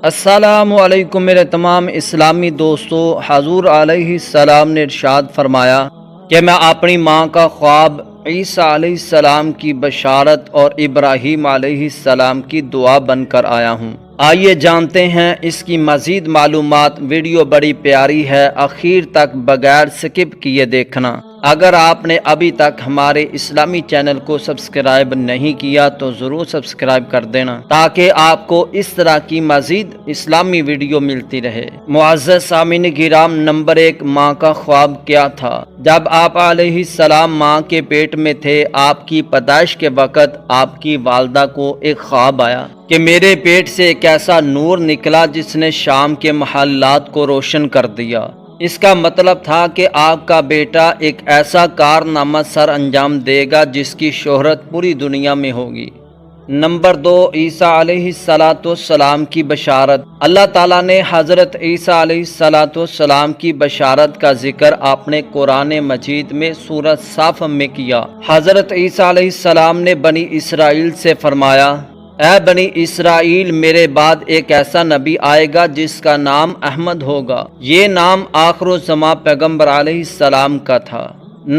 السلام علیکم میرے تمام اسلامی دوستو، حضور علیہ السلام نے ارشاد فرمایا کہ میں اپنی ماں کا خواب، عیسیٰ علیہ السلام کی بشارت اور ابراہیم علیہ السلام کی دعا بن کر آیا ہوں۔ آئیے جانتے ہیں اس کی مزید معلومات۔ ویڈیو بڑی پیاری ہے، آخر تک بغیر سکپ کیے دیکھنا۔ اگر آپ نے ابھی تک ہمارے اسلامی چینل کو سبسکرائب نہیں کیا تو ضرور سبسکرائب کر دینا تاکہ آپ کو اس طرح کی مزید اسلامی ویڈیو ملتی رہے۔ معزز سامعین کرام، نمبر 1، ماں کا خواب کیا تھا؟ جب آپ علیہ السلام ماں کے پیٹ میں تھے، آپ کی پیدائش کے وقت آپ کی والدہ کو ایک خواب آیا کہ میرے پیٹ سے ایک ایسا نور نکلا جس نے شام کے محلات کو روشن کر دیا۔ اس کا مطلب تھا کہ آپ کا بیٹا ایک ایسا کارنامہ سر انجام دے گا جس کی شہرت پوری دنیا میں ہوگی۔ نمبر 2، عیسیٰ علیہ السلام کی بشارت۔ اللہ تعالیٰ نے حضرت عیسیٰ علیہ السلام کی بشارت کا ذکر اپنے قرآن مجید میں سورہ صف میں کیا۔ حضرت عیسیٰ علیہ السلام نے بنی اسرائیل سے فرمایا، اے بنی اسرائیل، میرے بعد ایک ایسا نبی آئے گا جس کا نام احمد ہوگا۔ یہ نام آخر الزماں پیغمبر علیہ السلام کا تھا۔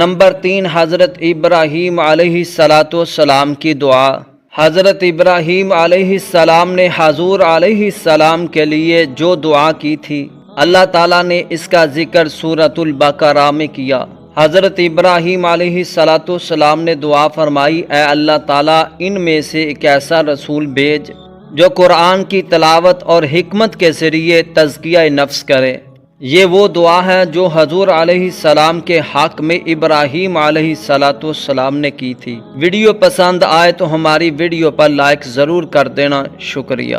نمبر 3، حضرت ابراہیم علیہ السلام کی دعا۔ حضرت ابراہیم علیہ السلام نے حضور علیہ السلام کے لیے جو دعا کی تھی، اللہ تعالیٰ نے اس کا ذکر سورۃ البقرہ میں کیا۔ حضرت ابراہیم علیہ السلام نے دعا فرمائی، اے اللہ تعالیٰ، ان میں سے ایک ایسا رسول بھیج جو قرآن کی تلاوت اور حکمت کے ذریعے تزکیہ نفس کرے۔ یہ وہ دعا ہے جو حضور علیہ السلام کے حق میں ابراہیم علیہ السلام نے کی تھی۔ ویڈیو پسند آئے تو ہماری ویڈیو پر لائک ضرور کر دینا۔ شکریہ۔